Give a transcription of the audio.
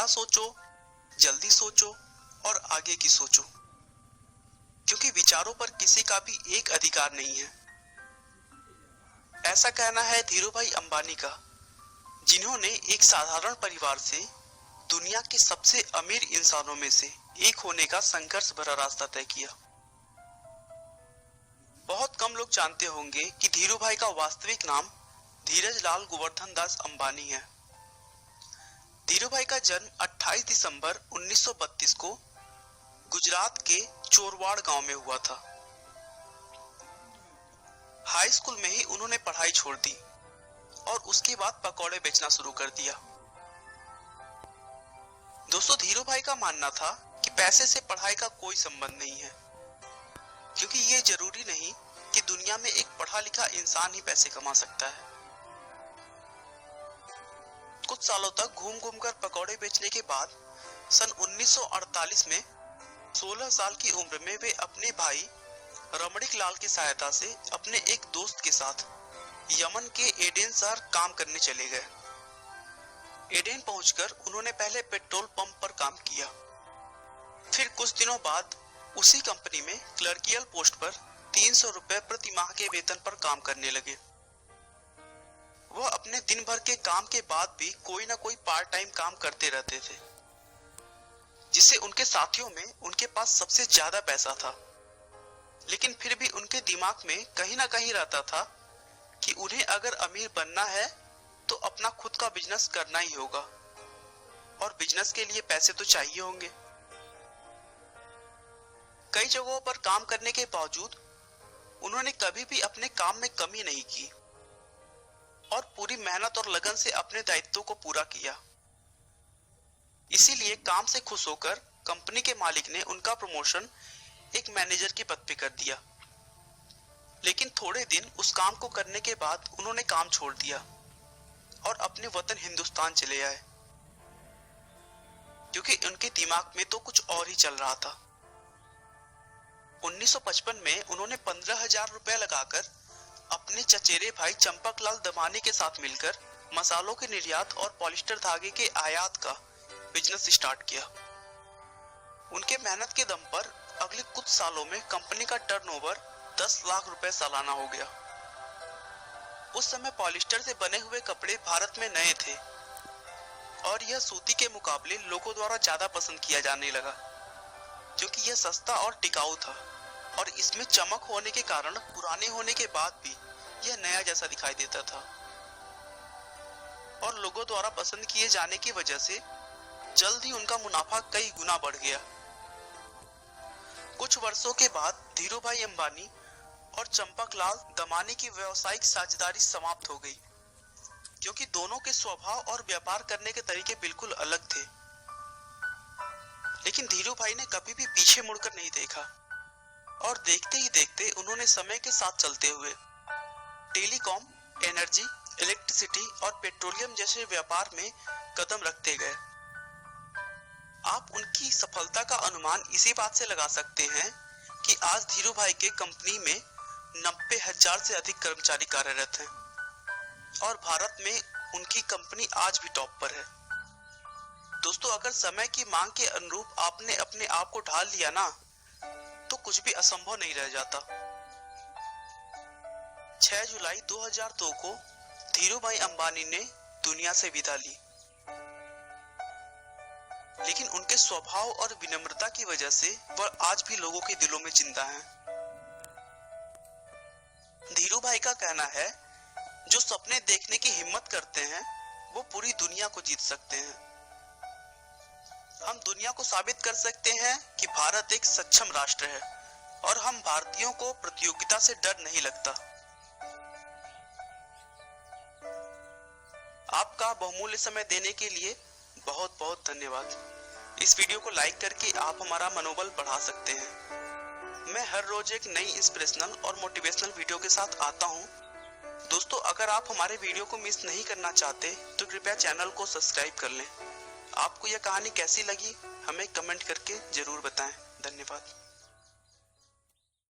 सोचो, जल्दी सोचो और आगे की सोचो, क्योंकि विचारों पर किसी का भी एक अधिकार नहीं है। ऐसा कहना है धीरूभाई अंबानी का, जिन्होंने एक साधारण परिवार से दुनिया के सबसे अमीर इंसानों में से एक होने का संघर्ष भरा रास्ता तय किया। बहुत कम लोग जानते होंगे कि धीरूभाई का वास्तविक नाम धीरज लाल गोवर्धन दास अंबानी है। धीरूभाई का जन्म 28 दिसंबर 1932 को गुजरात के चोरवाड़ गांव में हुआ था। हाई स्कूल में ही उन्होंने पढ़ाई छोड़ दी और उसके बाद पकौड़े बेचना शुरू कर दिया। दोस्तों, धीरूभाई का मानना था कि पैसे से पढ़ाई का कोई संबंध नहीं है, क्योंकि ये जरूरी नहीं कि दुनिया में एक पढ़ा लिखा इंसान ही पैसे कमा सकता है। कुछ सालों तक घूम घूम कर पकौड़े बेचने के बाद सन 1948 में 16 साल की उम्र में वे अपने भाई रमणीक लाल की सहायता से अपने एक दोस्त के साथ यमन के एडेन शहर काम करने चले गए। एडेन पहुंचकर उन्होंने पहले पेट्रोल पंप पर काम किया। फिर कुछ दिनों बाद उसी कंपनी में क्लर्कियल पोस्ट पर 300 रुपए प्रति माह के वेतन पर काम करने लगे। वह अपने दिन भर के काम के बाद भी कोई ना कोई पार्ट टाइम काम करते रहते थे, जिससे उनके साथियों में उनके पास सबसे ज्यादा पैसा था। लेकिन फिर भी उनके दिमाग में कहीं ना कहीं रहता था कि उन्हें अगर अमीर बनना है तो अपना खुद का बिजनेस करना ही होगा, और बिजनेस के लिए पैसे तो चाहिए होंगे। कई जगहों पर काम करने के बावजूद उन्होंने कभी भी अपने काम में कमी नहीं की और पूरी मेहनत और लगन से अपने दायित्वों को पूरा किया। इसीलिए काम से खुश होकर कंपनी के मालिक ने उनका प्रमोशन एक मैनेजर के पद पे कर दिया। लेकिन थोड़े दिन उस काम को करने के बाद उन्होंने काम छोड़ दिया और अपने वतन हिंदुस्तान चले आए, क्योंकि उनके दिमाग में तो कुछ और ही चल रहा था। 1955 में उन्होंने 15,000 रुपए लगाकर अपने चचेरे भाई चंपकलाल दमानी के साथ मिलकर मसालों के निर्यात और पॉलिस्टर धागे के आयात का बिजनेस स्टार्ट किया। उनके मेहनत के दम पर अगले कुछ सालों में कंपनी का टर्नओवर 10 लाख रुपए सालाना हो गया। उस समय पॉलिस्टर से बने हुए कपड़े भारत में नए थे और यह सूती के मुकाबले लोगों द्वारा ज्यादा पसंद किया जाने लगा, क्योंकि यह सस्ता और टिकाऊ था और इसमें चमक होने के कारण पुराने होने के बाद भी यह नया जैसा दिखाई देता था। और लोगों द्वारा पसंद किए जाने की वजह से जल्द ही उनका मुनाफा कई गुना बढ़ गया। कुछ वर्षों के बाद धीरूभाई अंबानी और चंपकलाल दमानी की व्यावसायिक साझेदारी समाप्त हो गई, क्योंकि दोनों के स्वभाव और व्यापार करने के तरीके बिल्कुल अलग थे। लेकिन धीरूभाई ने कभी भी पीछे मुड़कर नहीं देखा और देखते ही देखते उन्होंने समय के साथ चलते हुए टेलीकॉम, एनर्जी, इलेक्ट्रिसिटी और पेट्रोलियम जैसे व्यापार में कदम रखते गए। आप उनकी सफलता का अनुमान इसी बात से लगा सकते हैं कि आज धीरूभाई के कंपनी में 90,000 से अधिक कर्मचारी कार्यरत हैं और भारत में उनकी कंपनी आज भी टॉप पर है। दोस्तों, अगर समय की मांग के अनुरूप आपने अपने आप को ढाल लिया ना, तो कुछ भी असंभव नहीं रह जाता। 6 जुलाई 2002 को धीरूभाई अंबानी ने दुनिया से विदा ली, लेकिन उनके स्वभाव और विनम्रता की वजह से वह आज भी लोगों के दिलों में जिंदा हैं। धीरूभाई का कहना है, जो सपने देखने की हिम्मत करते हैं वो पूरी दुनिया को जीत सकते हैं। हम दुनिया को साबित कर सकते हैं कि भारत एक सक्षम राष्ट्र है और हम भारतीयों को प्रतियोगिता से डर नहीं लगता। आपका बहुमूल्य समय देने के लिए बहुत बहुत धन्यवाद। इस वीडियो को लाइक करके आप हमारा मनोबल बढ़ा सकते हैं। मैं हर रोज एक नई इंस्पिरेशनल और मोटिवेशनल वीडियो के साथ आता हूं। दोस्तों, अगर आप हमारे वीडियो को मिस नहीं करना चाहते तो कृपया चैनल को सब्सक्राइब कर लें। आपको यह कहानी कैसी लगी हमें कमेंट करके जरूर बताएं। धन्यवाद।